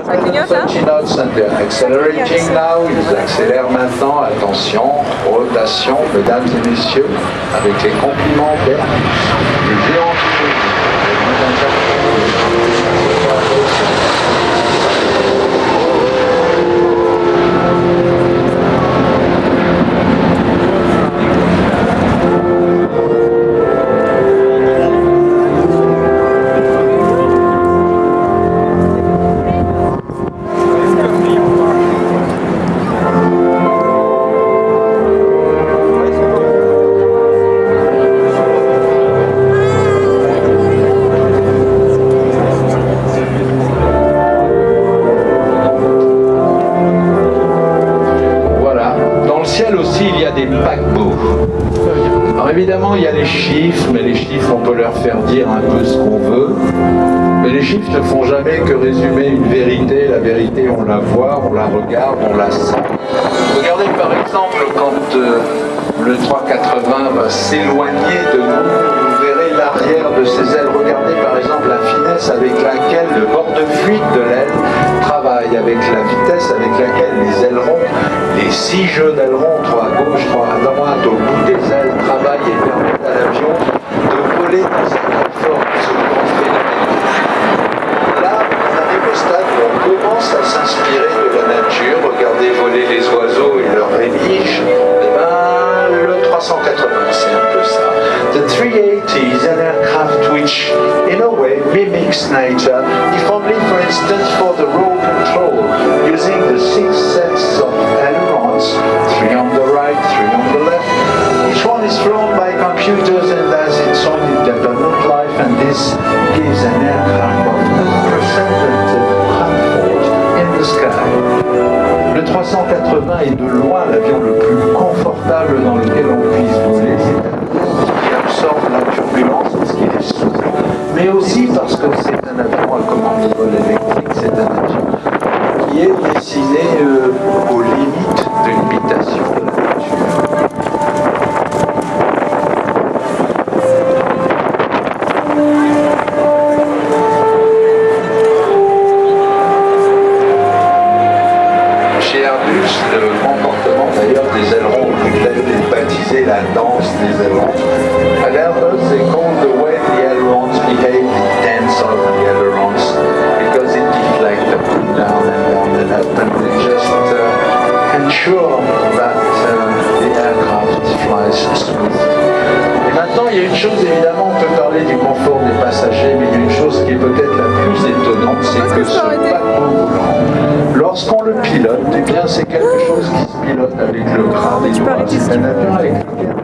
Ça clignote là? 30 knots and they're accelerating now. Ils accélèrent maintenant. Attention, rotation, mesdames et messieurs, avec les compliments des géants. Évidemment, il y a les chiffres, mais les chiffres, on peut leur faire dire un peu ce qu'on veut. Mais les chiffres ne font jamais que résumer une vérité. La vérité, on la voit, on la regarde, on la sent. Regardez par exemple quand le 380 va s'éloigner de nous, vous verrez l'arrière de ses ailes. Regardez par exemple la finesse avec laquelle le bord de fuite de l'aile travaille, avec la vitesse avec laquelle les ailerons, les 6 jeux d'ailerons, 3 à gauche, 3 à droite, au bout des ailes, travaillent et permettent à l'avion de voler dans sa plateforme, ce grand phénomène. Là, on arrive au stade où on commence à s'inspirer de la nature. Regardez voler les oiseaux et leurs rémiges. Et ben, le 380, c'est un peu ça. The 380 is an aircraft which, in a way, mimics nature, if only, for instance, for the roll control, using the 6 sets of ailerons, 3 on the right, 3 on the left. Each one is flown by computers and has its own independent life, and this gives an aircraft of unprecedented comfort in the sky. Le 380 est de loin l'avion le plus confortable dans lequel on puisse voler. C'est un avion qui absorbe la turbulence parce qu'il est souple, mais aussi parce que c'est un avion à commande de vol électrique. C'est un avion qui est destiné aux limites de l'imitation de la nature. Chez Airbus, le comportement d'ailleurs des ailerons, est baptisé la danse des ailerons. At Airbus, they call the way the ailerons behave the dance of the ailerons because it deflects up and down and up, and they just ensure that the aircraft flies smooth. Et maintenant, il y a une chose, évidemment, on peut parler du confort des passagers, mais il y a une chose qui est peut-être la plus étonnante, c'est que ce paquebot volant, lorsqu'on le pilote, eh bien, c'est quelque chose qui se pilote avec le bras des doigts. C'est un avion avec lequel,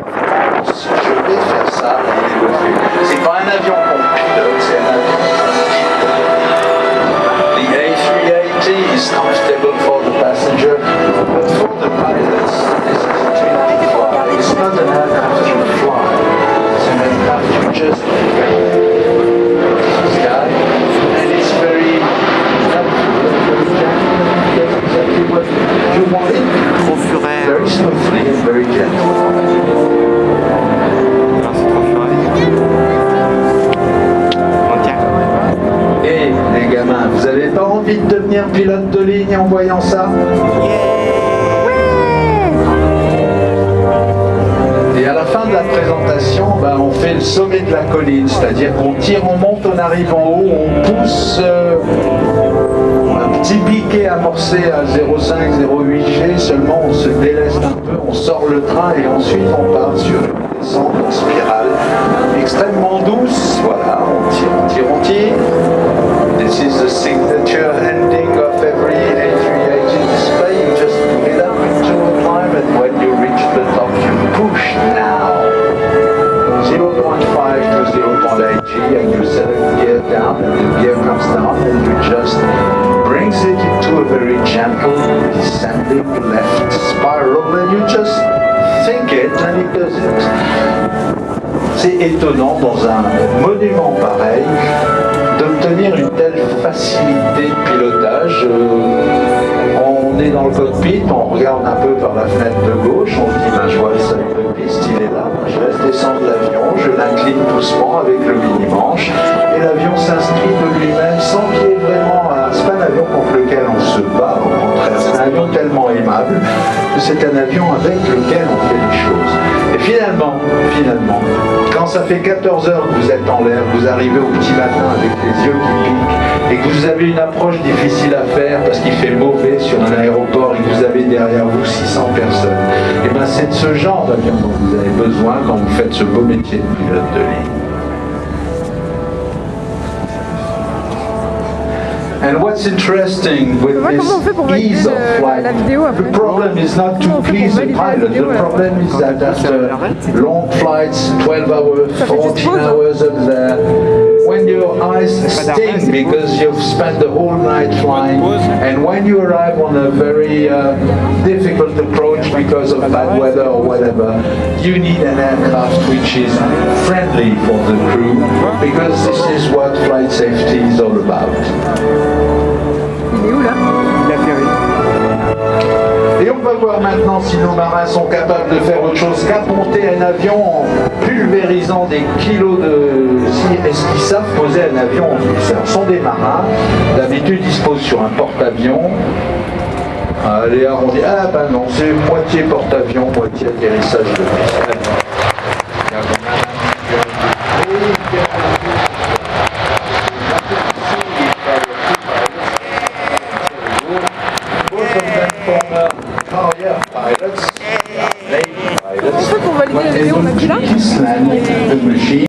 si je vais faire ça, il le fait. C'est pas un avion qu'on pilote, c'est un avion qu'on pilote. The A380 is comfortable for the passenger, but for the pilots, this is a dream to fly. It's not an aircraft to fly. It's an aircraft to just sky, and it's very exactly what you want it. Trop furet. Very smoothly and very gentle. Non, c'est trop furet. On tient. Et les gamins, vous avez pas envie de devenir pilote de ligne en voyant ça? Et à la fin de la présentation, on fait le sommet de la colline, c'est-à-dire qu'on tire, on monte, on arrive en haut, on pousse un petit piquet amorcé à 0,5, 0,8 G, seulement on se déleste un peu, on sort le train et ensuite on part sur une descente en spirale extrêmement douce. Voilà, on tire, on tire, on tire. This is the signature ending of every A380 display. You just put it up into a climb, and when you reach the top, you push now. 0.5 to 0.8 G, and you select gear down, and the gear comes down, and you just brings it into a very gentle descending left spiral, and you just think it, and it does it. C'est étonnant dans un monument pareil d'obtenir une telle facilité de pilotage. On est dans le cockpit, on regarde un peu par la fenêtre de gauche, on se dit je vois le seuil de piste, il est là, je laisse descendre l'avion, je l'incline doucement avec le mini-manche et l'avion s'inscrit de lui-même sans qu'il y ait vraiment c'est pas un avion contre lequel que c'est un avion avec lequel on fait les choses. Et finalement, quand ça fait 14 heures que vous êtes en l'air, vous arrivez au petit matin avec les yeux qui piquent, et que vous avez une approche difficile à faire parce qu'il fait mauvais sur un aéroport et que vous avez derrière vous 600 personnes, et bien c'est de ce genre d'avion dont vous avez besoin quand vous faites ce beau métier de pilote de ligne. And what's interesting with this ease of flight, the problem is not to please the pilot. The problem is that after long flights, 12 hours, 14 hours up there, when your eyes sting because you've spent the whole night flying, and when you arrive on a very difficult approach because of bad weather or whatever, you need an aircraft which is friendly for the crew, because this is what flight safety is all about. Il est où là? Il a péri. Et on va voir maintenant si nos marins sont capables de faire autre chose qu'apponter un avion en pulvérisant des kilos de... Est-ce qu'ils savent poser un avion en douceur? Ce sont des marins, d'habitude ils se posent sur un porte-avions. Allez, on dit, ah ben non, c'est moitié porte-avions, moitié atterrissage de piste. Comment on fait pour valider la vidéo? On appuie là?